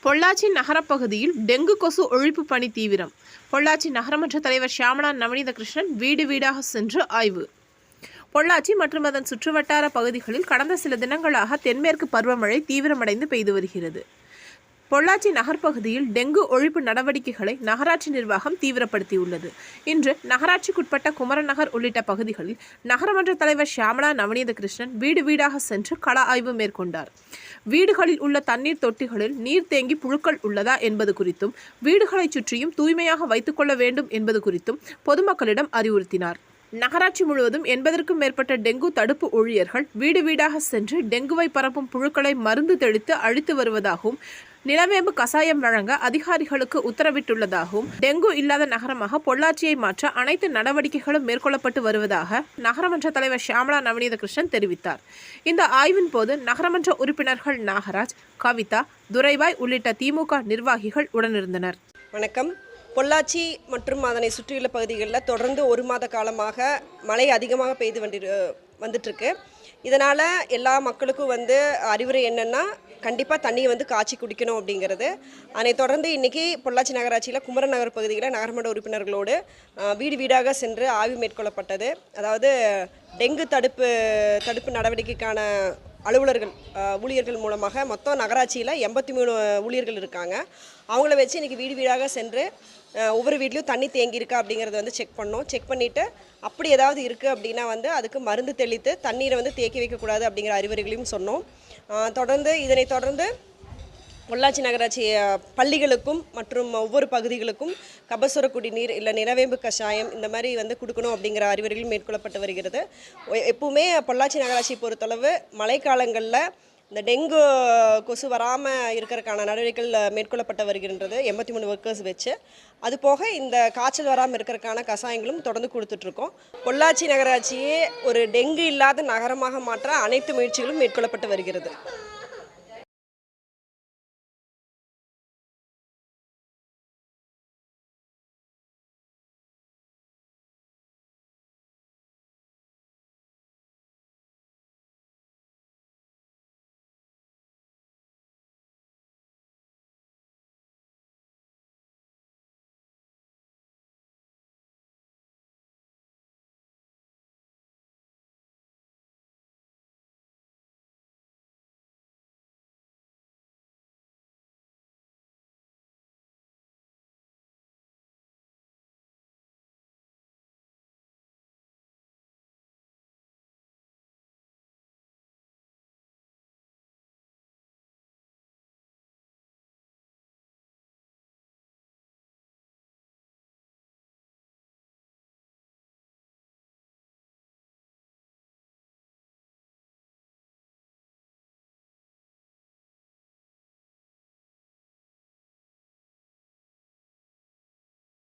Pollachi நகரப்பகுதியில் dengue கொசு ஒழிப்பு பணி தீவிரம். பொள்ளாச்சி நகரமன்ற தலைவர் ஷியாமளா நவநீத கிருஷ்ணன் வீடு வீடாக சென்று ஆய்வு. பொள்ளாச்சி மற்றும் அதன் சுற்றுவட்டார பகுதிகளில் கடந்த சில தினங்களாக தென்மேற்கு பருவமழை தீவிரமடைந்து பெய்து வருகிறது. பொள்ளாச்சி நகர்ப்பகுதியில் டெங்கு ஒழிப்பு நடவடிக்கைகளை நகராட்சி நிர்வாகம் தீவிரப்படுத்தியுள்ளது. இன்று நகராட்சிக்குட்பட்ட குமரநகர் உள்ளிட்ட பகுதிகளில் நகரமன்ற தலைவர் ஷியாமளா நவநீத கிருஷ்ணன் வீடு வீடாக சென்று கள ஆய்வு மேற்கொண்டார். வீடுகளில் உள்ள தண்ணீர் தொட்டிகளில் நீர் தேங்கி புழுக்கள் உள்ளதா என்பது குறித்தும், வீடுகளை சுற்றியும் தூய்மையாக வைத்துக் கொள்ள வேண்டும் என்பது குறித்தும் பொதுமக்களிடம் அறிவுறுத்தினார். நகராட்சி முழுவதும் 80க்கும் மேற்பட்ட டெங்கு தடுப்பு ஊழியர்கள் வீடு வீடாக சென்று டெங்குவை பரப்பும் புழுக்களை மருந்து தெளித்து அழித்து வருவதாகவும், நிலவேம்பு கசாயம் வழங்க அதிகாரிகளுக்கு உத்தரவிட்டுள்ளதாகவும், டெங்கு இல்லாத நகரமாக பொள்ளாச்சியை மாற்ற அனைத்து நடவடிக்கைகளும் மேற்கொள்ளப்பட்டு வருவதாக நகரமன்ற தலைவர் ஷியாமளா நவநீத கிருஷ்ணன் தெரிவித்தார். இந்த ஆய்வின் போது நகரமன்ற உறுப்பினர்கள் நாகராஜ், கவிதா, துரைபாய் உள்ளிட்ட திமுக நிர்வாகிகள் உடனிருந்தனர். வணக்கம். பொள்ளாச்சி மற்றும் அதனை சுற்றியுள்ள பகுதிகளில் தொடர்ந்து 1 மாத காலமாக மழை அதிகமாக பெய்து வந்துட்டுருக்கு. இதனால் எல்லா மக்களுக்கும் அறிவுரை என்னென்னா, கண்டிப்பாக தண்ணியை காய்ச்சி குடிக்கணும் அப்படிங்கிறது. அதை தொடர்ந்து இன்றைக்கி பொள்ளாச்சி நகராட்சியில் குமரநகர் பகுதியில் நகரமன்ற உறுப்பினர்களோடு வீடு வீடாக சென்று ஆய்வு மேற்கொள்ளப்பட்டது. அதாவது டெங்கு தடுப்பு நடவடிக்கைக்கான அலுவலர்கள் ஊழியர்கள் மூலமாக மொத்தம் நகராட்சியில் 83 ஊழியர்கள் இருக்காங்க. அவங்கள வச்சு இன்றைக்கி வீடு வீடாக சென்று ஒவ்வொரு வீட்லேயும் தண்ணி தேங்கியிருக்கா அப்படிங்கிறத செக் பண்ணோம். செக் பண்ணிவிட்டு அப்படி ஏதாவது இருக்குது அப்படின்னா அதுக்கு மருந்து தெளித்து தண்ணீரை தேக்கி வைக்கக்கூடாது அப்படிங்கிற அறிவுரைகளையும் சொன்னோம். இதனைத் தொடர்ந்து பொள்ளாச்சி நகராட்சி பள்ளிகளுக்கும் மற்றும் ஒவ்வொரு பகுதிகளுக்கும் கபசுர குடிநீர் இல்லை நிலவேம்பு கஷாயம் இந்த மாதிரி கொடுக்கணும் அப்படிங்கிற அறிவுரைகள் மேற்கொள்ளப்பட்டு வருகிறது. எப்பவுமே பொள்ளாச்சி நகராட்சியை பொறுத்தளவு மழைக்காலங்களில் இந்த டெங்கு கொசு வராமல் இருக்கிறதுக்கான நடவடிக்கைகள் மேற்கொள்ளப்பட்டு வருகின்றது 83 ஒர்க்கர்ஸ் வச்சு. அதுபோக இந்த காய்ச்சல் வராமல் இருக்கிறதுக்கான கஷாயங்களும் தொடர்ந்து கொடுத்துட்ருக்கோம். பொள்ளாச்சி நகராட்சியே ஒரு டெங்கு இல்லாத நகரமாக மாற்ற அனைத்து முயற்சிகளும் மேற்கொள்ளப்பட்டு வருகிறது.